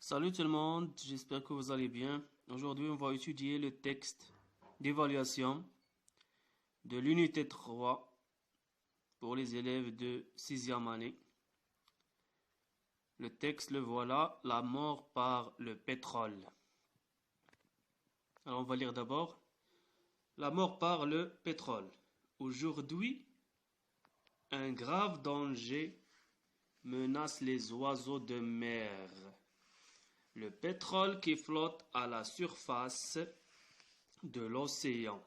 Salut tout le monde, j'espère que vous allez bien. Aujourd'hui, on va étudier le texte d'évaluation de l'unité 3 pour les élèves de 6e année. Le texte, le voilà, la mort par le pétrole. Alors, on va lire d'abord la mort par le pétrole. Aujourd'hui, un grave danger menace les oiseaux de mer. Le pétrole qui flotte à la surface de l'océan.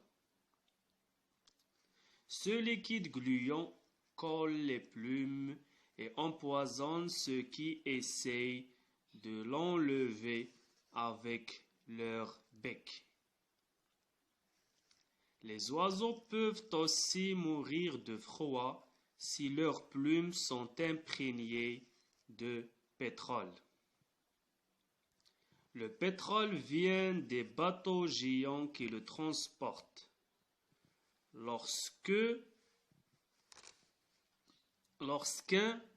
Ce liquide gluant colle les plumes et empoisonne ceux qui essayent de l'enlever avec leur bec. Les oiseaux peuvent aussi mourir de froid si leurs plumes sont imprégnées de pétrole. Le pétrole vient des bateaux géants qui le transportent. Lorsqu'un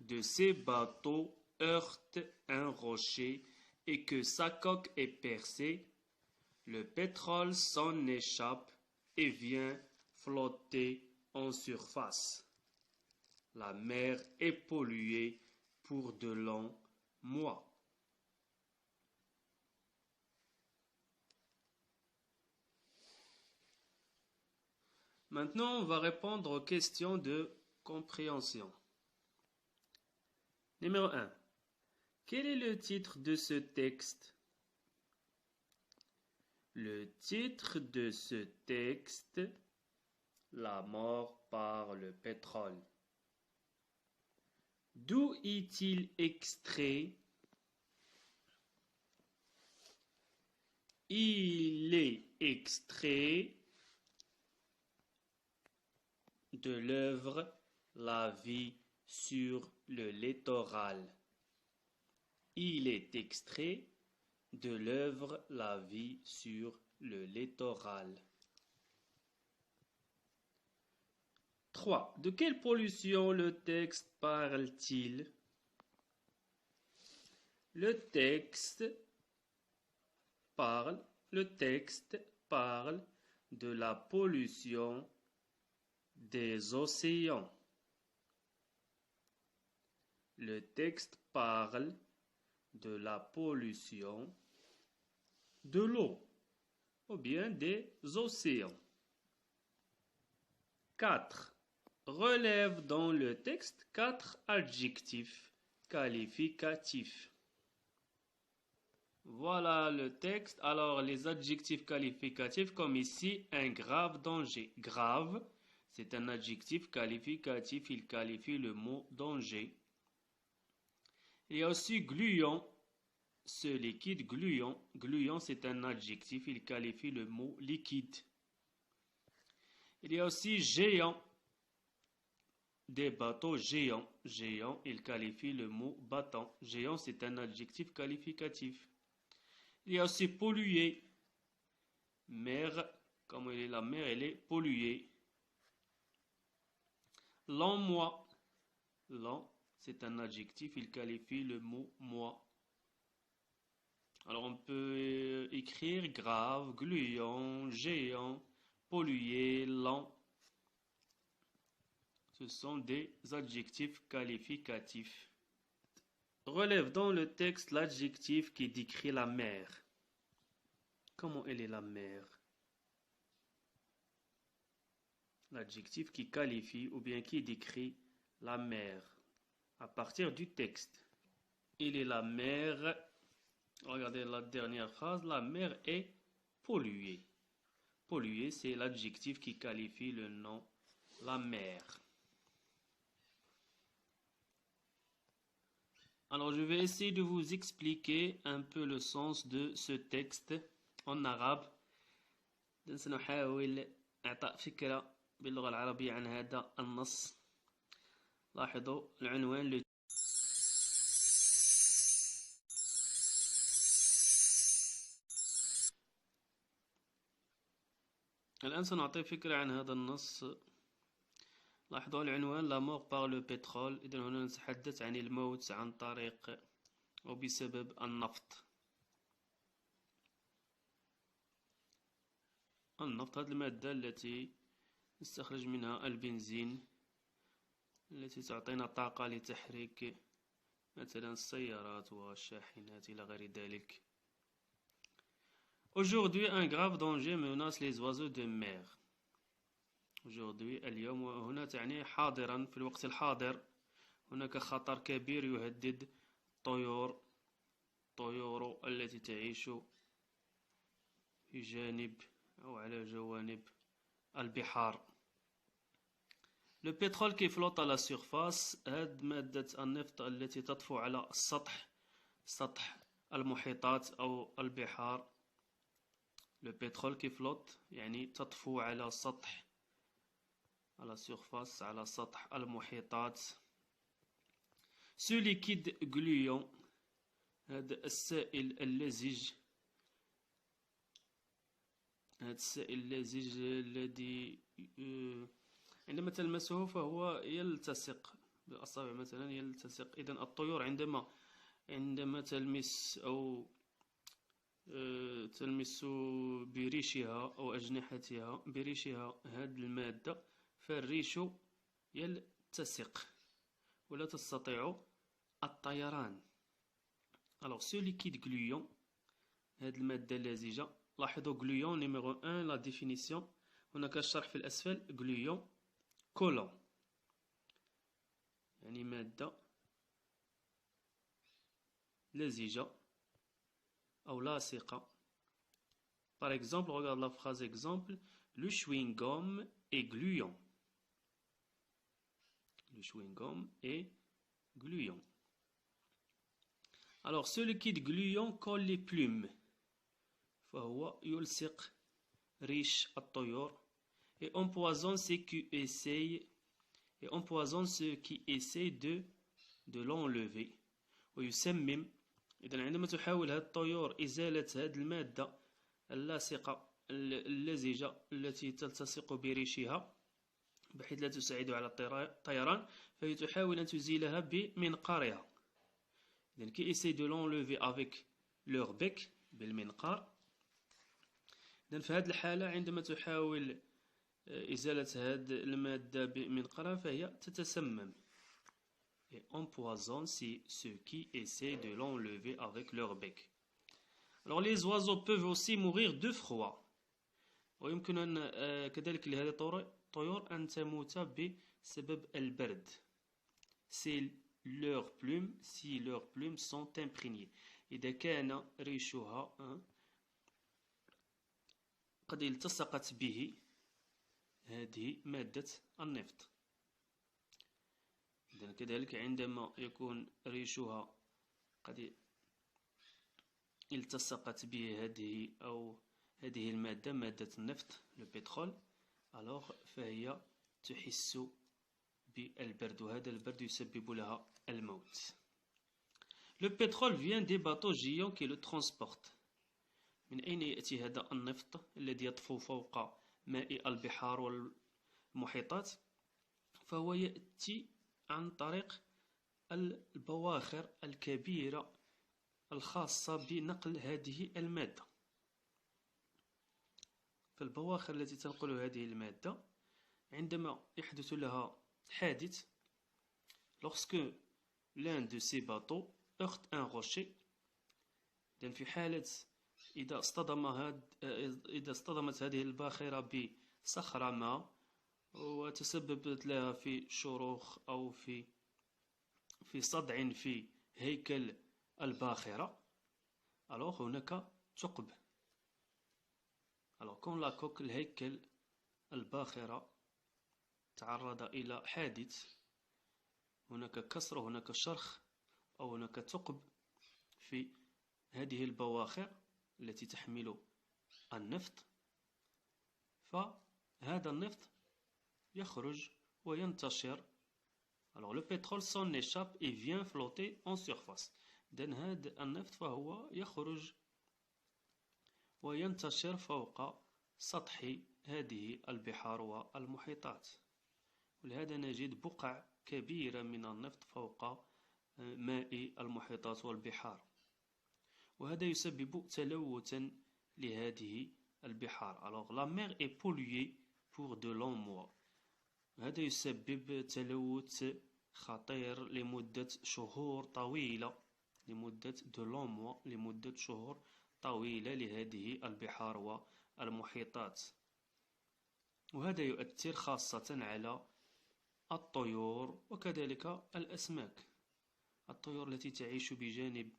de ces bateaux heurte un rocher et que sa coque est percée, le pétrole s'en échappe et vient flotter en surface. La mer est polluée pour de longs mois. Maintenant, on va répondre aux questions de compréhension. Numéro 1. Quel est le titre de ce texte? Le titre de ce texte, la mort par le pétrole. D'où est-il extrait? Il est extrait de l'œuvre La vie sur le littoral. Il est extrait de l'œuvre La vie sur le littoral. 3. De quelle pollution le texte parle-t-il? Le texte parle de la pollution des océans. Le texte parle de la pollution de l'eau ou bien des océans. 4. Relève dans le texte 4 adjectifs qualificatifs. Voilà le texte. Alors, les adjectifs qualificatifs, comme ici, un grave danger. Grave, c'est un adjectif qualificatif. Il qualifie le mot danger. Il y a aussi gluant. Ce liquide gluant. Gluant, c'est un adjectif. Il qualifie le mot liquide. Il y a aussi géant. Des bateaux géants. Géant, il qualifie le mot battant. Géant, c'est un adjectif qualificatif. Il y a aussi pollué. Mer, comme elle est la mer, elle est polluée. Lent-moi. Lent, c'est un adjectif, il qualifie le mot moi. Alors on peut écrire grave, gluant, géant, pollué, lent. Ce sont des adjectifs qualificatifs. Relève dans le texte l'adjectif qui décrit la mer. Comment elle est la mer? L'adjectif qui qualifie ou bien qui décrit la mer à partir du texte. Il est la mer. Regardez la dernière phrase. La mer est polluée. Polluée, c'est l'adjectif qui qualifie le nom, la mer. Alors, je vais essayer de vous expliquer un peu le sens de ce texte en arabe. سنحاول إعطاء فكرة باللغة العربية عن هذا النص. لاحظوا العنوان. الآن سنعطي فكرة عن هذا النص. لاحظوا العنوان لا مور بار لو بترول. إذن هنا نتحدث عن الموت عن طريق أو بسبب النفط. النفط، هذه المادة التي نستخرج منها البنزين التي تعطينا طاقة لتحريك مثلا السيارات والشاحنات إلى غير ذلك. Aujourd'hui, un grave danger menace les oiseaux de mer. Aujourd'hui, اليوم، هنا تعني حاضرا، في الوقت الحاضر هناك خطر كبير يهدد الطيور التي تعيش في جانب أو على جوانب البحار. Le pétrole qui flotte à la surface، هاد مادة النفط التي تطفو على السطح، سطح المحيطات أو البحار. Le pétrole qui flotte يعني تطفو على سطح، على surface، على سطح المحيطات. Ce liquide gluant، هذا السائل اللزج، هذا السائل اللزج الذي عندما تلمسه فهو يلتصق بالأصابع مثلا، يلتصق. إذن الطيور عندما تلمس أو تلمس بريشها أو أجنحتها بريشها هذه المادة، فالريش يلتصق ولا تستطيع الطيران. Alors ce liquide gluant، هذه المادة اللزجة، لاحظوا gluant numéro 1 la définition، هناك الشرح في الأسفل. gluant collant يعني مادة لزجة أو لاصقة. Par exemple, regarde la phrase exemple: le chewing-gum est gluant. Le chewing-gum est gluant. Alors, ce liquide gluant colle les plumes، فهو يلصق ريش الطيور. Et empoisonne ceux qui essayent de l'enlever. ويسمم. إذن عندما تحاول هذه الطيور إزالة هذه المادة اللاصقة اللزجة التي تلتصق بريشها بحيث لا تساعد على الطيران، فهي تحاول أن تزيلها بمنقارها. إذن qui essaie de l'enlever avec leur bec، بالمنقار. إذن في هذه الحالة عندما تحاول إزالة هذه المادة بمنقارها فهي تتسمم. Et empoisonne ceux qui essaient de l'enlever avec leur bec. Alors les oiseaux peuvent aussi mourir de froid. ويمكن أن كذلك لهذه الطيور أن تموت بسبب البرد. Si leurs plumes sont imprégnées. إذا كان ريشها قد التصقت به هذه مادة النفط. إذن كذلك عندما يكون ريشها قد التصقت به هذه المادة، مادة النفط، البترول، alors فهي تحس بالبرد، وهذا البرد يسبب لها الموت. Le pétrole vient des bateaux géants qui le transportent. من أين يأتي هذا النفط الذي يطفو فوق ماء البحار والمحيطات؟ فهو يأتي عن طريق البواخر الكبيرة الخاصة بنقل هذه المادة. فالبواخر التي تنقل هذه المادة عندما يحدث لها حادث، lorsque l'un de ces bateaux heurte un rocher، لأن في حالة إذا اصطدمت هذه الباخرة بصخرة ما وتسببت لها في شروخ أو في صدع في هيكل الباخرة، alors هناك ثقب. alors quand la coque، الهيكل الباخرة، تعرض إلى حادث، هناك كسر، هناك شرخ أو هناك ثقب في هذه البواخر التي تحمل النفط، فهذا النفط يخرج وينتشر. alors le pétrole s'en échappe et vient flotter en surface. إذن هذا النفط فهو يخرج وينتشر فوق سطح هذه البحار والمحيطات، ولهذا نجد بقع كبيرة من النفط فوق ماء المحيطات والبحار، وهذا يسبب تلوثا لهذه البحار. Alors la mer est polluée pour de longs mois. هذا يسبب تلوث خطير لمدة شهور طويلة، لمدة de longs mois، لمدة شهور طويلة لهذه البحار والمحيطات. وهذا يؤثر خاصة على الطيور وكذلك الأسماك. الطيور التي تعيش بجانب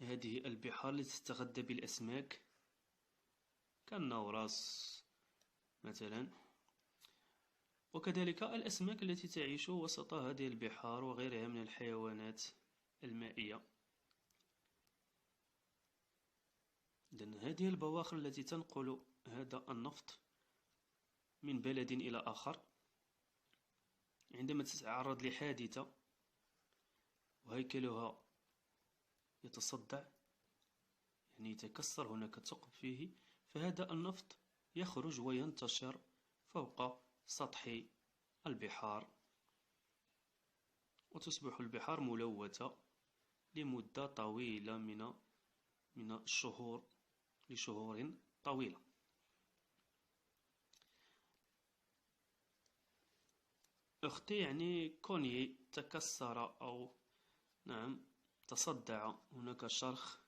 هذه البحار التي تتغذى بالأسماك كالنورس مثلا، وكذلك الأسماك التي تعيش وسط هذه البحار وغيرها من الحيوانات المائية. إذن هذه البواخر التي تنقل هذا النفط من بلد إلى آخر عندما تتعرض لحادثة وهيكلها يتصدع، يعني يتكسر، هناك ثقب فيه، فهذا النفط يخرج وينتشر فوق سطح البحار، وتصبح البحار ملوثة لمدة طويلة من الشهور، لشهور طويلة. أختي يعني كوني تكسر أو نعم تصدع، هناك شرخ.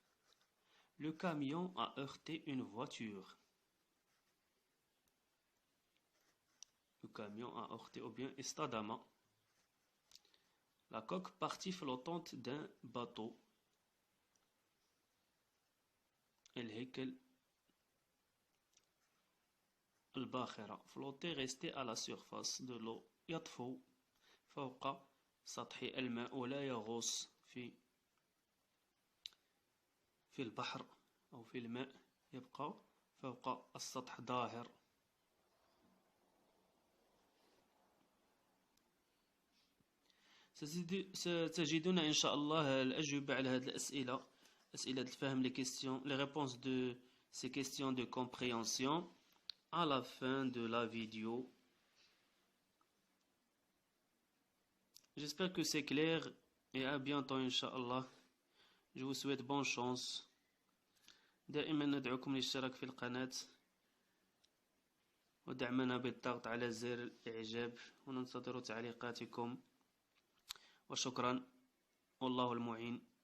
Le camion a heurté une voiture. Le camion a heurté ou bien اصطدم. La coque partie flottante d'un bateau. الهيكل الباخرة flotter rester à la surface de l'eau، يطفو فوق سطح الماء ولا يغوص في البحر أو في الماء، يبقى فوق السطح ظاهر. ستجدون إن شاء الله الأجوبة على هذه الأسئلة، أسئلة الفهم، les réponses de ces questions de compréhension à la fin de la vidéo. J'espère que c'est clair et à bientôt إن شاء الله. Je vous souhaite bonne chance. دائما ندعوكم للاشتراك في القناة ودعمنا بالضغط على زر الإعجاب، وننتظر تعليقاتكم، وشكرا والله المعين.